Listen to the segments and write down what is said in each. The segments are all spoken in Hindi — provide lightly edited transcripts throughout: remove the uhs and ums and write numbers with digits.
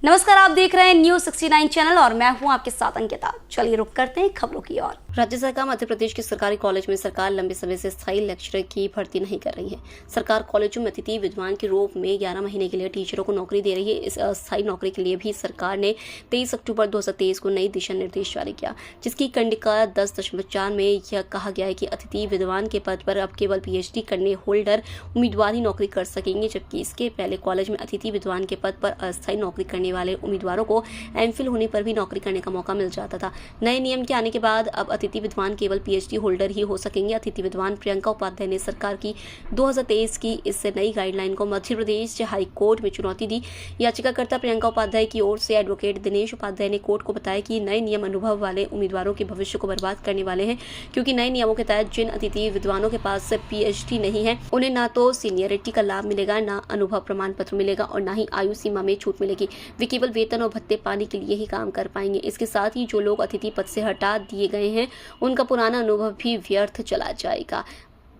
नमस्कार, आप देख रहे हैं न्यूज़ 69 चैनल और मैं हूं आपके साथ अंकिता। चलिए रुक करते हैं खबरों की ओर। राज्य सरकार मध्य प्रदेश के सरकारी कॉलेज में सरकार लंबे समय से स्थायी लेक्चरर की भर्ती नहीं कर रही है। सरकार कॉलेजों में अतिथि विद्वान के रूप में 11 महीने के लिए टीचरों को नौकरी दे रही है। इस अस्थायी नौकरी के लिए भी सरकार ने 23 अक्टूबर 2023 को नई दिशा निर्देश जारी किया, जिसकी कंडिका 10.4 में यह कहा गया है कि अतिथि विद्वान के पद पर अब केवल PhD करने होल्डर उम्मीदवार ही नौकरी कर सकेंगे, जबकि इसके पहले कॉलेज में अतिथि विद्वान के पद पर अस्थायी नौकरी करने वाले उम्मीदवारों को एमफिल होने पर भी नौकरी करने का मौका मिल जाता था। नए नियम के आने के बाद अब अतिथि विद्वान केवल PhD होल्डर ही हो सकेंगे। अतिथि विद्वान प्रियंका उपाध्याय ने सरकार की 2023 की इस नई गाइडलाइन को मध्य प्रदेश हाई कोर्ट में चुनौती दी। याचिकाकर्ता प्रियंका उपाध्याय की ओर से एडवोकेट दिनेश उपाध्याय ने कोर्ट को बताया कि नए नियम अनुभव वाले उम्मीदवारों के भविष्य को बर्बाद करने वाले हैं, क्योंकि नए नियमों के तहत जिन अतिथि विद्वानों के पास PhD नहीं है उन्हें ना तो सीनियरिटी का लाभ मिलेगा, ना अनुभव प्रमाण पत्र मिलेगा और ना ही आयु सीमा में छूट मिलेगी। वे केवल वेतन और भत्ते पाने के लिए ही काम कर पाएंगे। इसके साथ ही जो लोग अतिथि पद से हटा दिए गए हैं उनका पुराना अनुभव भी व्यर्थ चला जाएगा।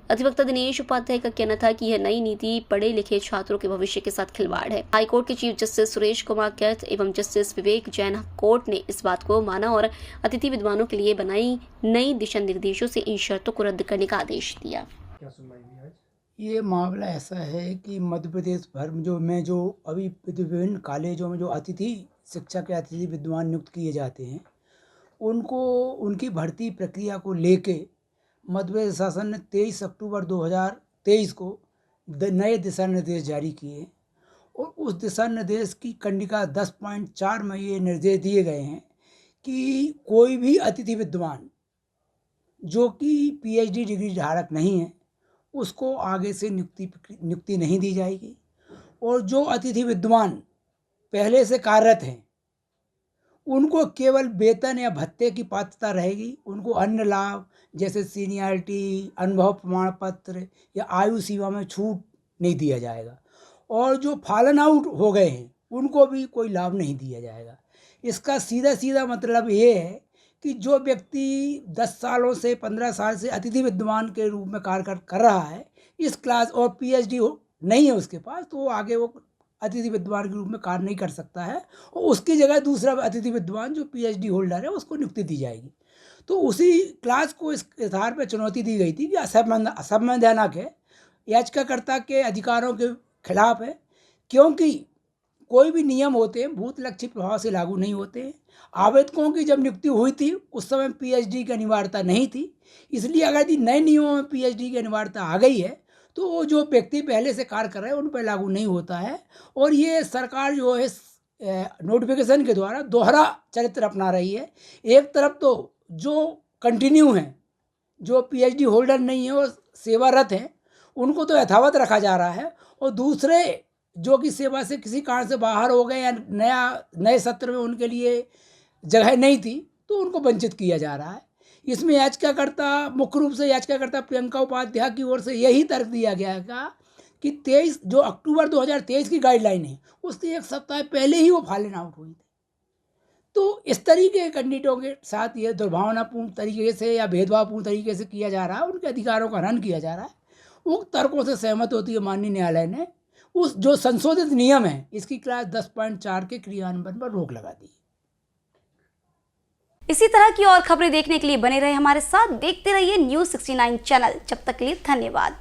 अधिवक्ता दिनेश उपाध्याय का कहना था कि यह नई नीति पढ़े लिखे छात्रों के भविष्य के साथ खिलवाड़ है। हाईकोर्ट के चीफ जस्टिस सुरेश कुमार कैथ एवं जस्टिस विवेक जैन कोर्ट ने इस बात को माना और अतिथि विद्वानों के लिए बनाई नई दिशा निर्देशों से इन शर्तों को रद्द करने का आदेश दिया। ये मामला ऐसा है कि मध्य प्रदेश भर में जो अभी विभिन्न कॉलेजों में जो अतिथि शिक्षा के अतिथि विद्वान नियुक्त किए जाते हैं, उनको उनकी भर्ती प्रक्रिया को लेके मध्य प्रदेश शासन ने 23 अक्टूबर 2023 को नए दिशा निर्देश जारी किए और उस दिशा निर्देश की कंडिका 10.4 में ये निर्देश दिए गए हैं कि कोई भी अतिथि विद्वान जो कि PhD डिग्री धारक नहीं है उसको आगे से नियुक्ति नहीं दी जाएगी और जो अतिथि विद्वान पहले से कार्यरत हैं उनको केवल वेतन या भत्ते की पात्रता रहेगी। उनको अन्य लाभ जैसे सीनियरिटी, अनुभव प्रमाण पत्र या आयु सीमा में छूट नहीं दिया जाएगा और जो फॉलन आउट हो गए हैं उनको भी कोई लाभ नहीं दिया जाएगा। इसका सीधा मतलब ये है कि जो व्यक्ति 10 सालों से 15 साल से अतिथि विद्वान के रूप में कार्य कर रहा है इस क्लास और PhD नहीं है उसके पास, तो वो आगे वो अतिथि विद्वान के रूप में कार्य नहीं कर सकता है और उसकी जगह दूसरा अतिथि विद्वान जो PhD होल्डर है उसको नियुक्ति दी जाएगी। तो उसी क्लास को इस आधार पर चुनौती दी गई थी कि असंवैधानिक है, याचिकाकर्ता के अधिकारों के खिलाफ है, क्योंकि कोई भी नियम होते हैं भूत लक्षित प्रभाव से लागू नहीं होते हैं। आवेदकों की जब नियुक्ति हुई थी उस समय PhD की अनिवार्यता नहीं थी, इसलिए अगर यदि नए नियमों में PhD की अनिवार्यता आ गई है तो वो जो व्यक्ति पहले से कार्य कर रहे हैं उन पर लागू नहीं होता है। और ये सरकार जो है नोटिफिकेशन के द्वारा दोहरा चरित्र अपना रही है। एक तरफ तो जो कंटिन्यू हैं, जो PhD होल्डर नहीं है और सेवारत हैं, उनको तो यथावत रखा जा रहा है और दूसरे जो कि सेवा से किसी कारण से बाहर हो गए या नए सत्र में उनके लिए जगह नहीं थी तो उनको वंचित किया जा रहा है। इसमें मुख्य रूप से याचिकाकर्ता प्रियंका उपाध्याय की ओर से यही तर्क दिया गया कि 23 जो अक्टूबर 2023 की गाइडलाइन है उससे एक सप्ताह पहले ही वो फॉलन आउट हुई थी। तो इस तरीके के कैंडिडेटों के साथ ये दुर्भावनापूर्ण तरीके से या भेदभावपूर्ण तरीके से किया जा रहा है, उनके अधिकारों का हनन किया जा रहा है। उक्त तर्कों से सहमत होती है माननीय न्यायालय ने उस जो संशोधित नियम है इसकी क्लास 10.4 के क्रियान्वयन पर रोक लगा दी। इसी तरह की और खबरें देखने के लिए बने रहे हमारे साथ, देखते रहिए न्यूज़ 69 चैनल। जब तक के लिए धन्यवाद।